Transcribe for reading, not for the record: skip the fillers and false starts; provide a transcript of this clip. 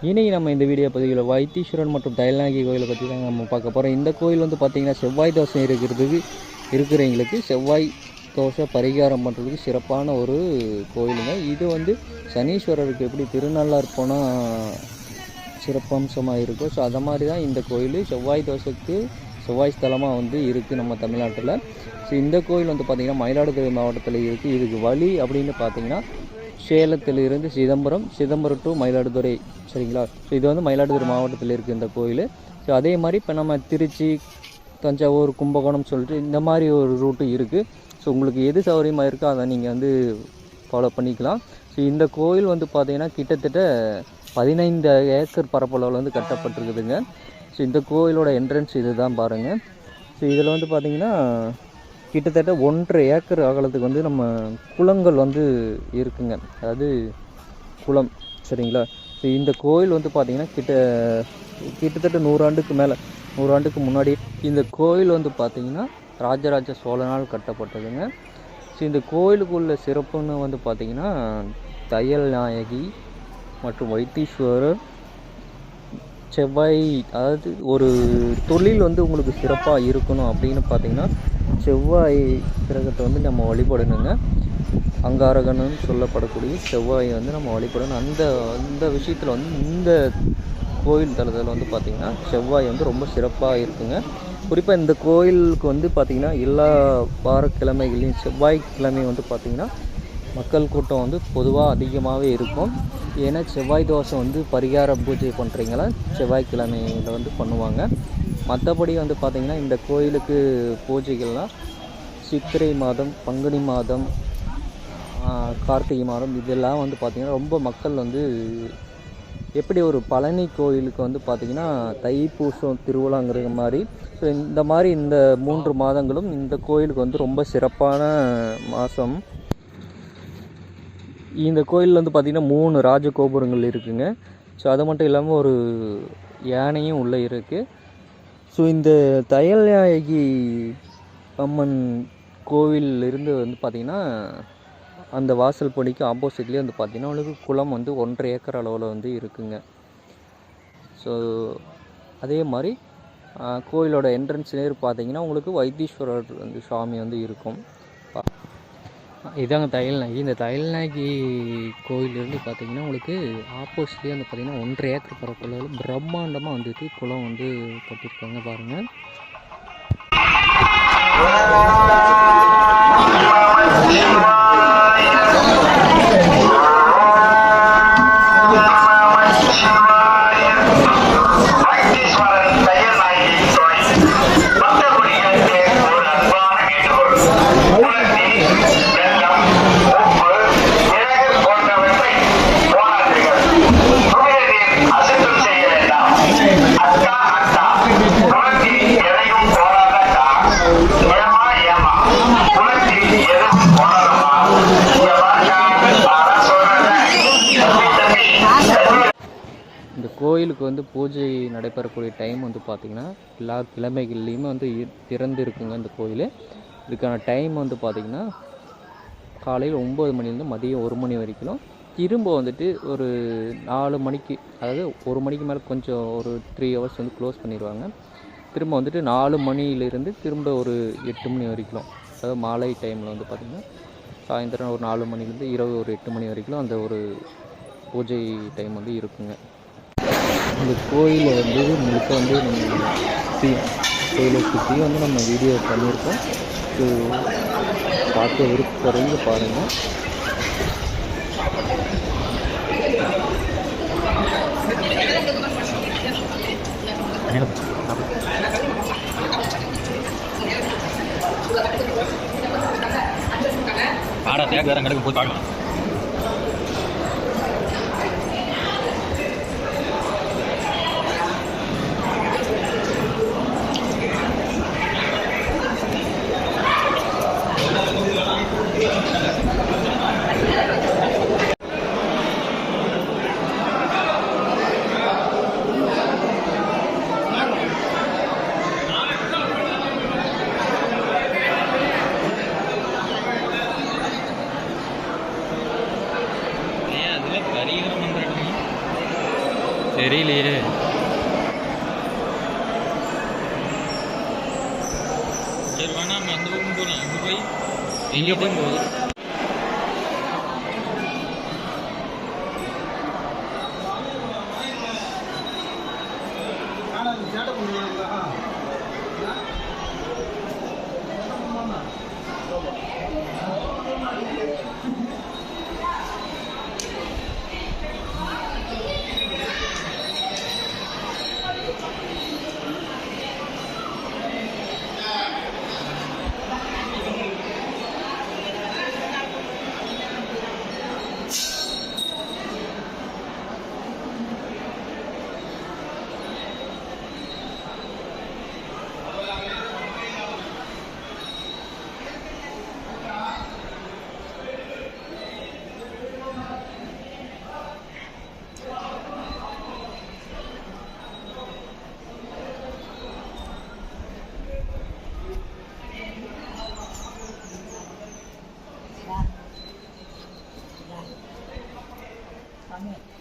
இன்றைக்கி நம்ம இந்த வீடியோ பதிவில் வைத்தீஸ்வரன் மற்றும் தைலநாயகி கோயிலை பற்றி தான் நம்ம பார்க்க போகிறோம். இந்த கோயில் வந்து பார்த்திங்கன்னா செவ்வாய் தோஷம் இருக்கிறவங்களுக்கு செவ்வாய் தோஷ பரிகாரம் பண்ணுறதுக்கு சிறப்பான ஒரு கோயிலுங்க. இது வந்து சனீஸ்வரருக்கு எப்படி திருநள்ளாறு போனால் சிறப்பம்சமாக இருக்கும், ஸோ அதை மாதிரி தான் இந்த கோயில் செவ்வாய் தோஷத்துக்கு செவ்வாய் ஸ்தலமாக வந்து இருக்குது நம்ம தமிழ்நாட்டில். ஸோ இந்த கோயில் வந்து பார்த்திங்கன்னா மயிலாடுதுறை மாவட்டத்தில் இருக்குது. இதுக்கு வழி அப்படின்னு பார்த்திங்கன்னா சேலத்திலிருந்து சிதம்பரம் டு மயிலாடுதுறை, சரிங்களா. ஸோ இது வந்து மயிலாடுதுறை மாவட்டத்தில் இருக்குது இந்த கோயில். ஸோ அதே மாதிரி இப்போ நம்ம திருச்சி, தஞ்சாவூர், கும்பகோணம் சொல்லிட்டு இந்த மாதிரி ஒரு ரூட்டு இருக்குது. ஸோ உங்களுக்கு எது சௌகரியமாக இருக்கோ அதை நீங்கள் வந்து ஃபாலோ பண்ணிக்கலாம். ஸோ இந்த கோயில் வந்து பார்த்திங்கன்னா கிட்டத்தட்ட 15 ஏக்கர் பரப்பளவில் வந்து கட்டப்பட்டிருக்குதுங்க. ஸோ இந்த கோயிலோட என்ட்ரன்ஸ் இது தான் பாருங்கள். ஸோ இதில் வந்து பார்த்திங்கன்னா கிட்டத்தட்ட 1.5 ஏக்கர் அகலத்துக்கு வந்து நம்ம குளங்கள் வந்து இருக்குங்க, அதாவது குளம், சரிங்களா. ஸோ இந்த கோயில் வந்து பார்த்திங்கன்னா கிட்டத்தட்ட 100 ஆண்டுக்கு முன்னாடி இந்த கோயில் வந்து பார்த்திங்கன்னா ராஜராஜ சோழனால் கட்டப்பட்டதுங்க. ஸோ இந்த கோயிலுக்குள்ள சிறப்புன்னு வந்து பார்த்திங்கன்னா தையல் நாயகி மற்றும் வைத்தீஸ்வரர், செவ்வாய், அதாவது ஒரு தொழில் வந்து உங்களுக்கு சிறப்பாக இருக்கணும் அப்படின்னு பார்த்திங்கன்னா செவ்வாய் கிரகத்தை வந்து நம்ம வழிபடணுங்க. அங்காரகன்னு சொல்லப்படக்கூடிய செவ்வாயை வந்து நம்ம வழிபடணும். அந்த விஷயத்தில் வந்து இந்த கோயில் தளத்தில் வந்து பார்த்திங்கன்னா செவ்வாய் வந்து ரொம்ப சிறப்பாக இருக்குங்க. குறிப்பாக இந்த கோயிலுக்கு வந்து பார்த்திங்கன்னா எல்லா வாரக்கிழமைகளையும் செவ்வாய்க்கிழமை வந்து பார்த்திங்கன்னா மக்கள் கூட்டம் வந்து பொதுவாக அதிகமாகவே இருக்கும். ஏன்னா செவ்வாய் தோஷம் வந்து பரிகார பூஜை பண்ணுறீங்களா செவ்வாய்க்கிழமையில் வந்து பண்ணுவாங்க. மற்றபடி வந்து பார்த்திங்கன்னா இந்த கோயிலுக்கு பூஜைகள்லாம் சித்திரை மாதம், பங்குனி மாதம், கார்த்திகை மாதம் இதெல்லாம் வந்து பார்த்திங்கன்னா ரொம்ப மக்கள் வந்து எப்படி ஒரு பழனி கோயிலுக்கு வந்து பார்த்திங்கன்னா தைப்பூசம் திருவிழாங்கிற மாதிரி. ஸோ இந்த மாதிரி இந்த 3 மாதங்களும் இந்த கோயிலுக்கு வந்து ரொம்ப சிறப்பான மாதம். இந்த கோயிலில் வந்து பார்த்திங்கன்னா 3 ராஜகோபுரங்கள் இருக்குதுங்க. ஸோ அது மட்டும் இல்லாமல் ஒரு யானையும் உள்ளே இருக்குது. ஸோ இந்த தையல் நாயகி அம்மன் கோவிலிருந்து வந்து பார்த்திங்கன்னா அந்த வாசல் படிக்கு ஆப்போசிட்லேயே வந்து பார்த்திங்கன்னா உங்களுக்கு குளம் வந்து 1.5 ஏக்கர் அளவில் வந்து இருக்குங்க. ஸோ அதே மாதிரி கோயிலோட என்ட்ரன்ஸ் நேர் பார்த்திங்கன்னா உங்களுக்கு வைத்தீஸ்வரர் வந்து சாமி வந்து இருக்கும். இதாங்க தையல்நாயகி. இந்த தையல்நாயகி கோயிலிருந்து பார்த்திங்கன்னா உங்களுக்கு ஆப்போசிட்லேயே வந்து பார்த்திங்கன்னா 1.5 ஏக்கர் பரப்பளவில் பிரம்மாண்டமாக வந்துட்டு குளம் வந்து கட்டியிருக்காங்க பாருங்கள். இந்த கோயிலுக்கு வந்து பூஜை நடைபெறக்கூடிய டைம் வந்து பார்த்திங்கன்னா எல்லா கிழமைகள்லேயுமே வந்து திறந்து இருக்குங்க இந்த கோயில். இதுக்கான டைம் வந்து பார்த்திங்கன்னா காலையில் 9 மணிலேருந்து மதியம் 1 மணி வரைக்கும். திரும்ப வந்துட்டு ஒரு 4 மணிக்கு, அதாவது 1 மணிக்கு மேலே கொஞ்சம் ஒரு 3 ஹவர்ஸ் வந்து க்ளோஸ் பண்ணிடுவாங்க. திரும்ப வந்துட்டு 4 மணிலேருந்து திரும்ப ஒரு 8 மணி வரைக்கும், அதாவது மாலை டைமில் வந்து பார்த்திங்கன்னா சாயந்தரம் ஒரு 4 மணிலேருந்து இரவு ஒரு 8 மணி வரைக்கும் அந்த ஒரு பூஜை டைம் வந்து இருக்குங்க. இந்த கோயிலை வந்து முழுக்க வந்து நம்ம கோயிலை சுற்றி வந்து நம்ம வீடியோ பண்ணியிருக்கோம். ஸோ பார்க்க விருப்பறவங்க பாருங்கள். போய் பார்க்கலாம். தெரியலையே. சரி வேணா நம்ம அந்த பக்கம் போகலாம். அங்கே போய் எங்கே போய் போகுது? Amin.